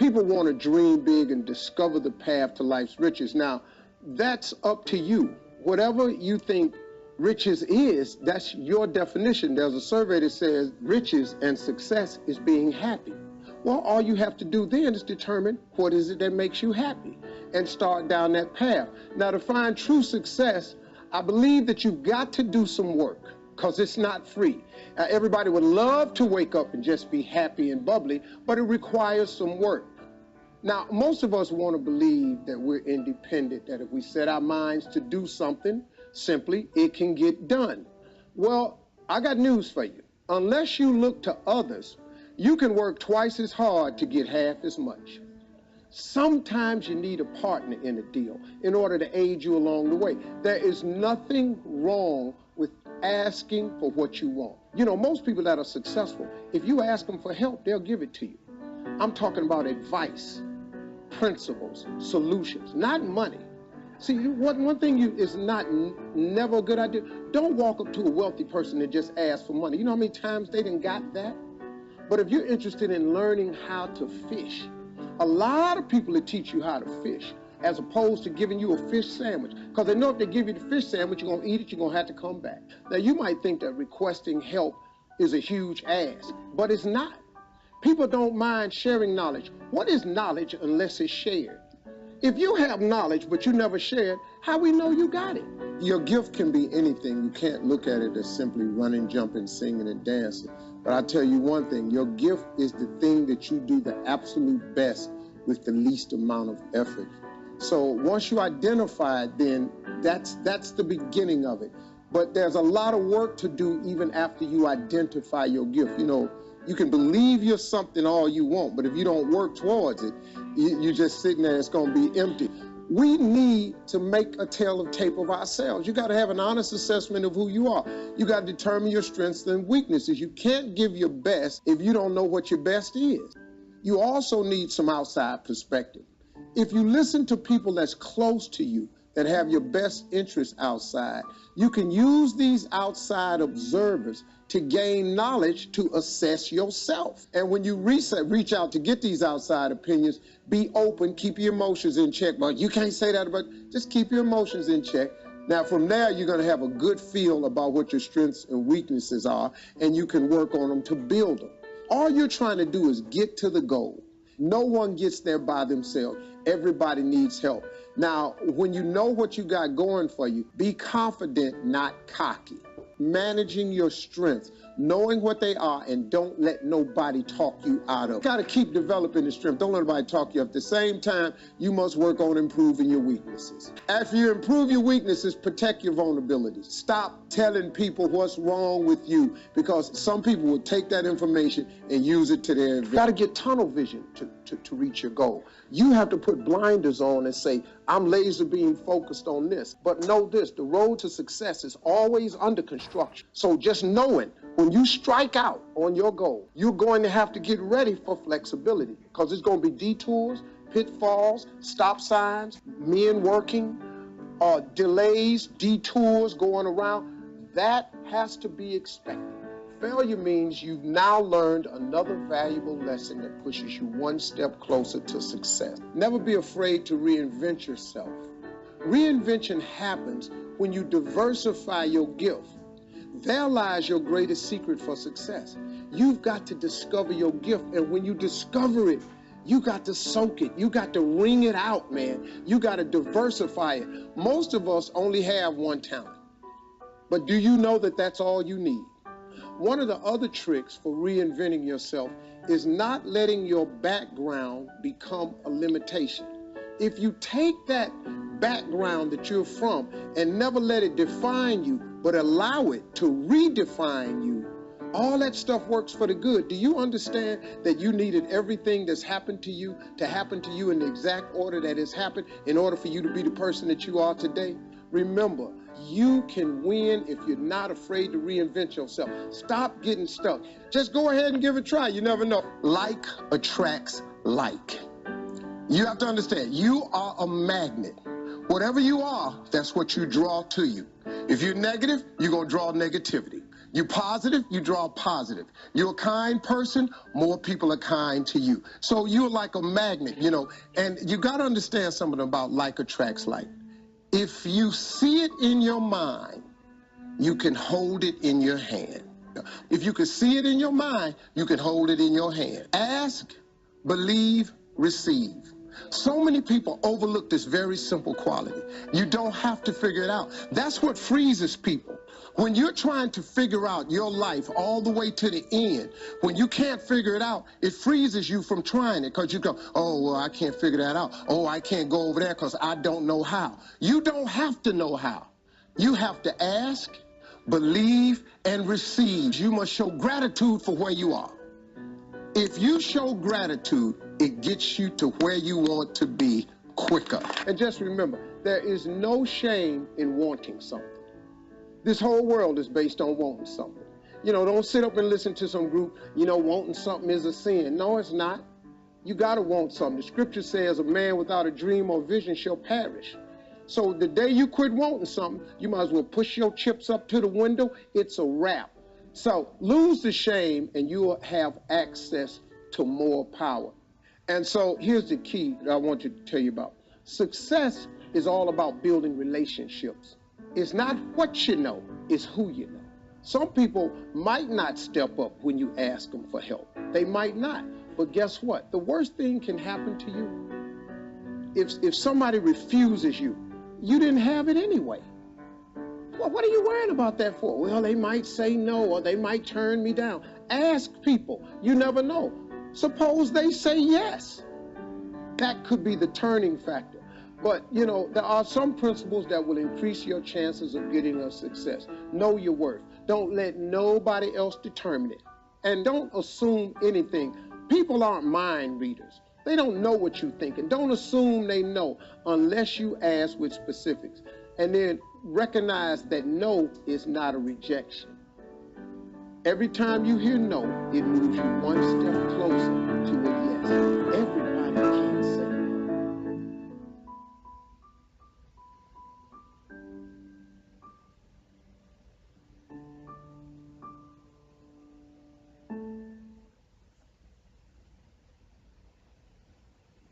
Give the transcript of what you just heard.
People want to dream big and discover the path to life's riches. Now, that's up to you. Whatever you think riches is, that's your definition. There's a survey that says riches and success is being happy. Well, all you have to do then is determine what is it that makes you happy and start down that path. Now, to find true success, I believe that you've got to do some work because it's not free. Everybody would love to wake up and just be happy and bubbly, but it requires some work. Now, most of us want to believe that we're independent, that if we set our minds to do something, simply, it can get done. Well, I got news for you. Unless you look to others, you can work twice as hard to get half as much. Sometimes you need a partner in a deal in order to aid you along the way. There is nothing wrong with asking for what you want. You know, most people that are successful, if you ask them for help, they'll give it to you. I'm talking about advice, principles, solutions, not money. See, one thing is never a good idea. Don't walk up to a wealthy person and just ask for money. You know how many times they done got that? But if you're interested in learning how to fish, a lot of people that teach you how to fish, as opposed to giving you a fish sandwich. Because they know if they give you the fish sandwich, you're going to eat it, you're going to have to come back. Now, you might think that requesting help is a huge ask, but it's not. People don't mind sharing knowledge. What is knowledge unless it's shared? If you have knowledge, but you never share it, how we know you got it? Your gift can be anything. You can't look at it as simply running, jumping, singing, and dancing. But I tell you one thing, your gift is the thing that you do the absolute best with the least amount of effort. So once you identify it, then that's the beginning of it. But there's a lot of work to do even after you identify your gift. You know, you can believe you're something all you want, but if you don't work towards it, you're just sitting there, it's going to be empty. We need to make a tape of ourselves. You got to have an honest assessment of who you are. You got to determine your strengths and weaknesses. You can't give your best if you don't know what your best is. You also need some outside perspective. If you listen to people that's close to you, that have your best interests outside, you can use these outside observers to gain knowledge to assess yourself. And when you reach out to get these outside opinions, be open, keep your emotions in check. But you can't say that, but just keep your emotions in check. Now, from there, you're going to have a good feel about what your strengths and weaknesses are, and you can work on them to build them. All you're trying to do is get to the goal. No one gets there by themselves. Everybody needs help. Now, when you know what you got going for you, be confident, not cocky. Managing your strengths, knowing what they are, and don't let nobody talk you out of it. You got to keep developing the strength. Don't let nobody talk you up. At the same time, you must work on improving your weaknesses. After you improve your weaknesses, protect your vulnerabilities. Stop telling people what's wrong with you, because some people will take that information and use it to their advantage. You got to get tunnel vision to reach your goal. You have to put blinders on and say, I'm laser beam focused on this. But know this, the road to success is always under construction. So just knowing when you strike out on your goal, you're going to have to get ready for flexibility, because it's going to be detours, pitfalls, stop signs, men working, delays, detours going around. That has to be expected. Failure means you've now learned another valuable lesson that pushes you one step closer to success. Never be afraid to reinvent yourself. Reinvention happens when you diversify your gift. There lies your greatest secret for success. You've got to discover your gift, and when you discover it, you got to soak it. You got to wring it out, man. You got to diversify it. Most of us only have one talent. But do you know that that's all you need? One of the other tricks for reinventing yourself is not letting your background become a limitation. If you take that background that you're from and never let it define you, but allow it to redefine you, all that stuff works for the good. Do you understand that you needed everything that's happened to you to happen to you in the exact order that it's happened in order for you to be the person that you are today? Remember, you can win if you're not afraid to reinvent yourself. Stop getting stuck. Just go ahead and give it a try. You never know. Like attracts like. You have to understand, you are a magnet. Whatever you are, that's what you draw to you. If you're negative, you're going to draw negativity. You're positive, you draw positive. You're a kind person, more people are kind to you. So you're like a magnet, you know, and you got to understand something about like attracts like. If you see it in your mind, you can hold it in your hand. If you can see it in your mind, you can hold it in your hand. Ask, believe, receive. So many people overlook this very simple quality. You don't have to figure it out. That's what freezes people. When you're trying to figure out your life all the way to the end, when you can't figure it out, it freezes you from trying it because you go, oh, well, I can't figure that out. Oh, I can't go over there because I don't know how. You don't have to know how. You have to ask, believe, and receive. You must show gratitude for where you are. If you show gratitude, it gets you to where you want to be quicker. And just remember, there is no shame in wanting something. This whole world is based on wanting something. You know, don't sit up and listen to some group, you know, wanting something is a sin. No, it's not. You got to want something. The scripture says a man without a dream or vision shall perish. So the day you quit wanting something, you might as well push your chips up to the window. It's a wrap. So lose the shame and you'll have access to more power. And so here's the key that I want to tell you about. Success is all about building relationships. It's not what you know, it's who you know. Some people might not step up when you ask them for help. They might not. But guess what? The worst thing can happen to you. If somebody refuses you, you didn't have it anyway. Well, what are you worrying about that for? Well, they might say no, or they might turn me down. Ask people. You never know. Suppose they say yes. That could be the turning factor. But, you know, there are some principles that will increase your chances of getting a success. Know your worth. Don't let nobody else determine it. And don't assume anything. People aren't mind readers. They don't know what you're thinking. Don't assume they know unless you ask with specifics. And then recognize that no is not a rejection. Every time you hear no, it moves you one step closer to a yes. Everybody can.